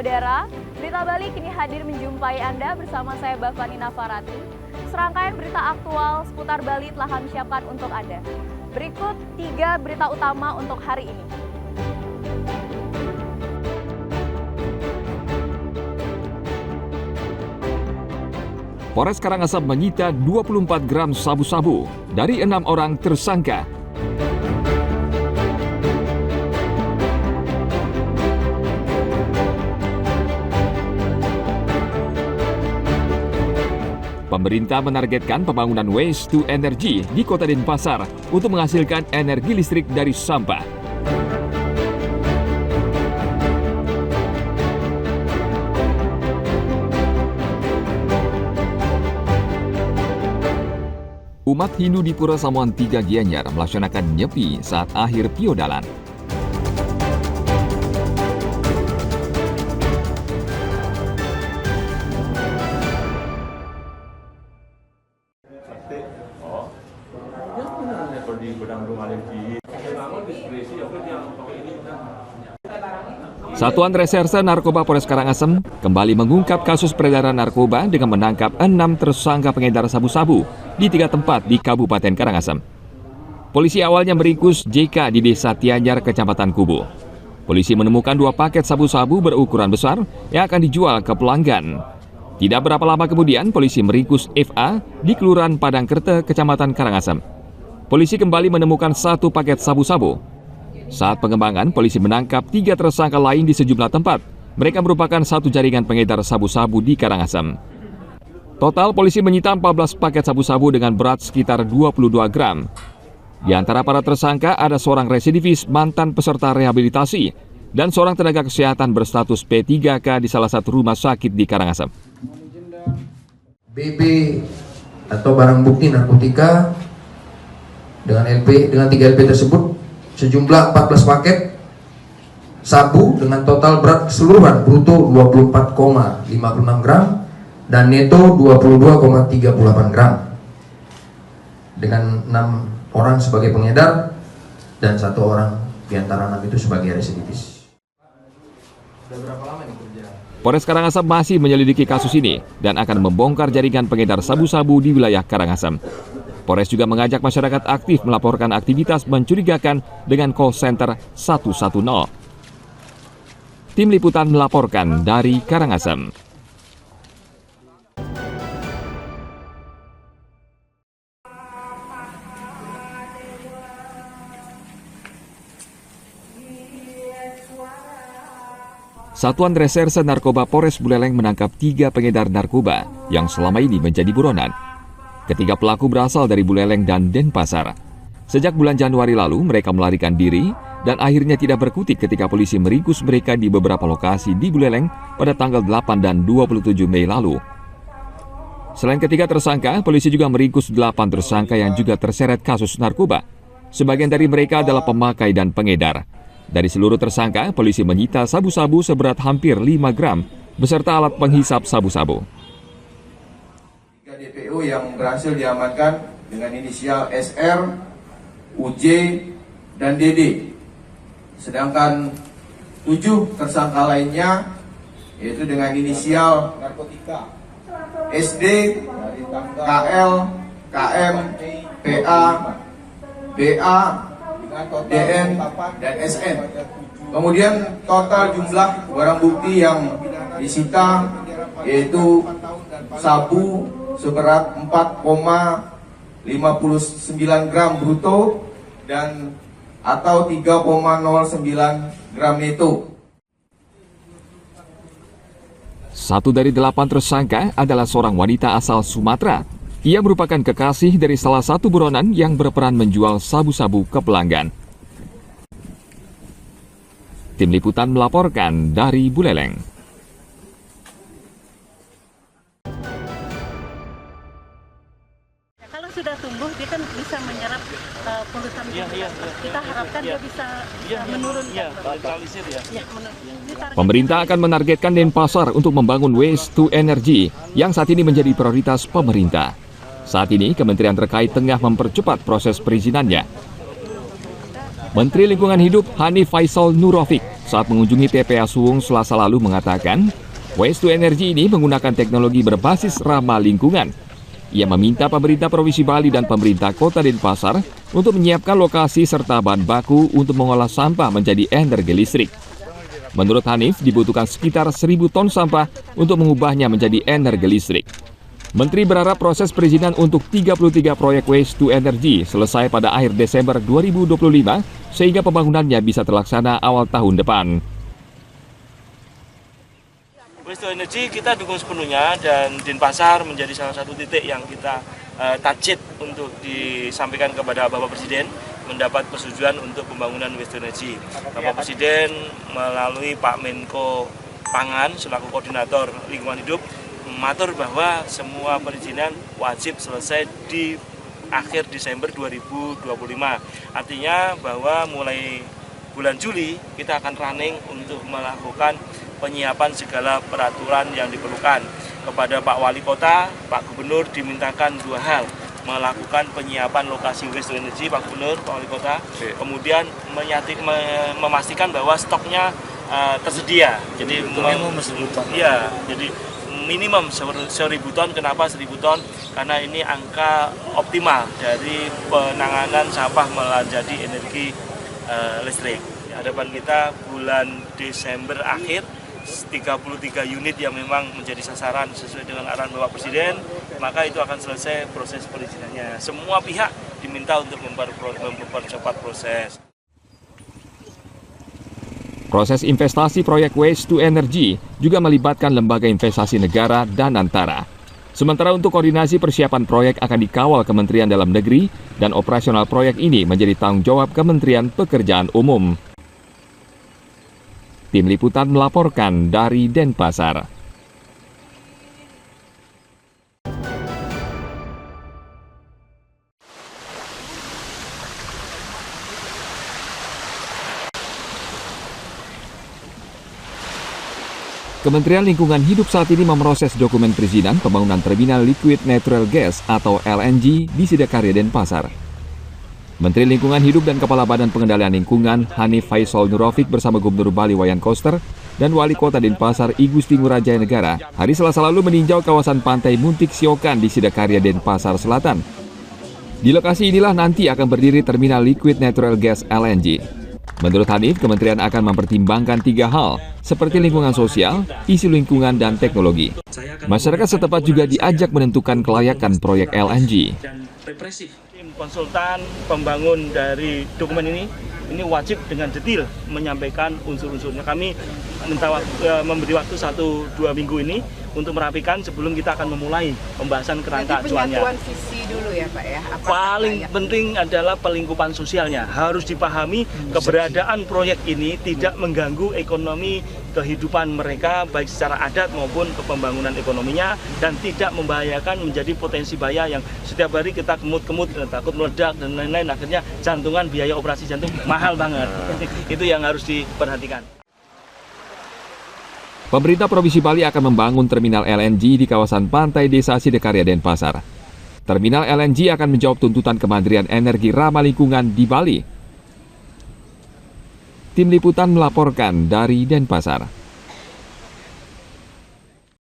Saudara, Berita Bali kini hadir menjumpai Anda bersama saya Bavani Nafarati. Serangkaian berita aktual seputar Bali telah kami siapkan untuk Anda. Berikut 3 berita utama untuk hari ini. Polres Karangasem menyita 24 gram sabu-sabu dari 6 orang tersangka. Pemerintah menargetkan pembangunan waste to energy di Kota Denpasar untuk menghasilkan energi listrik dari sampah. Umat Hindu di Pura Samuan 3 Gianyar melaksanakan nyepi saat akhir Piodalan. Satuan Reserse Narkoba Polres Karangasem kembali mengungkap kasus peredaran narkoba dengan menangkap 6 tersangka pengedar sabu-sabu di 3 tempat di Kabupaten Karangasem. Polisi awalnya meringkus JK di Desa Tianyar, Kecamatan Kubu. Polisi menemukan 2 paket sabu-sabu berukuran besar yang akan dijual ke pelanggan. Tidak berapa lama kemudian, polisi meringkus FA di Kelurahan Padangkerte, Kecamatan Karangasem. Polisi kembali menemukan 1 paket sabu-sabu. Saat pengembangan, polisi menangkap 3 tersangka lain di sejumlah tempat. Mereka merupakan satu jaringan pengedar sabu-sabu di Karangasem. Total, polisi menyita 14 paket sabu-sabu dengan berat sekitar 22 gram. Di antara para tersangka ada seorang residivis mantan peserta rehabilitasi dan seorang tenaga kesehatan berstatus P3K di salah satu rumah sakit di Karangasem. BB atau barang bukti narkotika dengan 3 LP tersebut sejumlah 14 paket sabu dengan total berat keseluruhan bruto 24,56 gram dan neto 22,38 gram dengan 6 orang sebagai pengedar dan 1 orang di antara 6 itu sebagai residivis. Sudah berapa lama ini kerja? Polres Karangasem masih menyelidiki kasus ini dan akan membongkar jaringan pengedar sabu-sabu di wilayah Karangasem. Polres juga mengajak masyarakat aktif melaporkan aktivitas mencurigakan dengan call center 110. Tim Liputan melaporkan dari Karangasem. Satuan Reserse Narkoba Polres Buleleng menangkap 3 pengedar narkoba yang selama ini menjadi buronan. Ketiga pelaku berasal dari Buleleng dan Denpasar. Sejak bulan Januari lalu, mereka melarikan diri dan akhirnya tidak berkutik ketika polisi meringkus mereka di beberapa lokasi di Buleleng pada tanggal 8 dan 27 Mei lalu. Selain ketiga tersangka, polisi juga meringkus 8 tersangka yang juga terseret kasus narkoba. Sebagian dari mereka adalah pemakai dan pengedar. Dari seluruh tersangka, polisi menyita sabu-sabu seberat hampir 5 gram beserta alat penghisap sabu-sabu. DPO yang berhasil diamankan dengan inisial SR, UJ, dan DD. Sedangkan 7 tersangka lainnya yaitu dengan inisial narkotika SD, KL, KM, PA, BA, DN, dan SN. Kemudian total jumlah barang bukti yang disita yaitu sabu seberat 4,59 gram bruto dan atau 3,09 gram neto. 1 dari 8 tersangka adalah seorang wanita asal Sumatera. Ia merupakan kekasih dari salah satu buronan yang berperan menjual sabu-sabu ke pelanggan. Tim Liputan melaporkan dari Buleleng. Sudah tumbuh, dia kan bisa menyerap polutan. Kita harapkan dia bisa menurunkan. Pemerintah akan menargetkan Denpasar untuk membangun waste to energy yang saat ini menjadi prioritas pemerintah. Saat ini, kementerian terkait tengah mempercepat proses perizinannya. Menteri Lingkungan Hidup Hanif Faisal Nurofiq saat mengunjungi TPA Suwung Selasa lalu mengatakan, Waste to Energy ini menggunakan teknologi berbasis ramah lingkungan. Ia meminta pemerintah Provinsi Bali dan pemerintah Kota Denpasar untuk menyiapkan lokasi serta bahan baku untuk mengolah sampah menjadi energi listrik. Menurut Hanif, dibutuhkan sekitar 1.000 ton sampah untuk mengubahnya menjadi energi listrik. Menteri berharap proses perizinan untuk 33 proyek Waste to Energy selesai pada akhir Desember 2025 sehingga pembangunannya bisa terlaksana awal tahun depan. Waste to Energy kita dukung sepenuhnya dan Denpasar menjadi salah satu titik yang kita target untuk disampaikan kepada Bapak Presiden mendapat persetujuan untuk pembangunan Waste to Energy. Bapak Presiden melalui Pak Menko Pangan selaku koordinator lingkungan hidup mengatur bahwa semua perizinan wajib selesai di akhir Desember 2025. Artinya bahwa mulai bulan Juli kita akan running untuk melakukan penyiapan segala peraturan yang diperlukan. Kepada Pak Wali Kota, Pak Gubernur dimintakan 2 hal. Melakukan penyiapan lokasi waste to energy, Pak Gubernur, Pak Wali Kota. Kemudian memastikan bahwa stoknya tersedia. Jadi jadi minimum 1.000 ton. Kenapa 1.000 ton? Karena ini angka optimal dari penanganan sampah menjadi energi listrik. Harapan kita bulan Desember akhir 33 unit yang memang menjadi sasaran sesuai dengan arahan Bapak Presiden, maka itu akan selesai proses perizinannya. Semua pihak diminta untuk mempercepat proses. Proses investasi proyek Waste to Energy juga melibatkan lembaga investasi negara dan antara. Sementara untuk koordinasi persiapan proyek akan dikawal Kementerian Dalam Negeri dan operasional proyek ini menjadi tanggung jawab Kementerian Pekerjaan Umum. Tim Liputan melaporkan dari Denpasar. Kementerian Lingkungan Hidup saat ini memproses dokumen perizinan pembangunan Terminal Liquid Natural Gas atau LNG di Sidakarya, Denpasar. Menteri Lingkungan Hidup dan Kepala Badan Pengendalian Lingkungan Hanif Faisal Nurofik bersama Gubernur Bali Wayan Koster dan Wali Kota Denpasar I Gusti Ngurah Jaya Negara hari Selasa lalu meninjau kawasan pantai Muntik Siokan di Sidakarya, Denpasar Selatan. Di lokasi inilah nanti akan berdiri Terminal Liquid Natural Gas LNG. Menurut Hanif, kementerian akan mempertimbangkan 3 hal, seperti lingkungan sosial, isu lingkungan, dan teknologi. Masyarakat setempat juga diajak menentukan kelayakan proyek LNG. Tim konsultan pembangun dari dokumen ini wajib dengan detail menyampaikan unsur-unsurnya. Kami memberi waktu 1-2 minggu ini untuk merapikan sebelum kita akan memulai pembahasan kerangka acuannya. Penyatuan visi dulu ya Pak ya. Paling penting adalah pelingkupan sosialnya. Harus dipahami keberadaan proyek ini tidak mengganggu ekonomi kehidupan mereka baik secara adat maupun pembangunan ekonominya dan tidak membahayakan menjadi potensi bahaya yang setiap hari kita kemut-kemut takut meledak dan lain-lain, akhirnya jantungan, biaya operasi jantung mahal banget. Itu yang harus diperhatikan. Pemerintah Provinsi Bali akan membangun terminal LNG di kawasan pantai Desa Sidakarya, Denpasar. Terminal LNG akan menjawab tuntutan Kementerian Energi Ramah Lingkungan di Bali. Tim Liputan melaporkan dari Denpasar.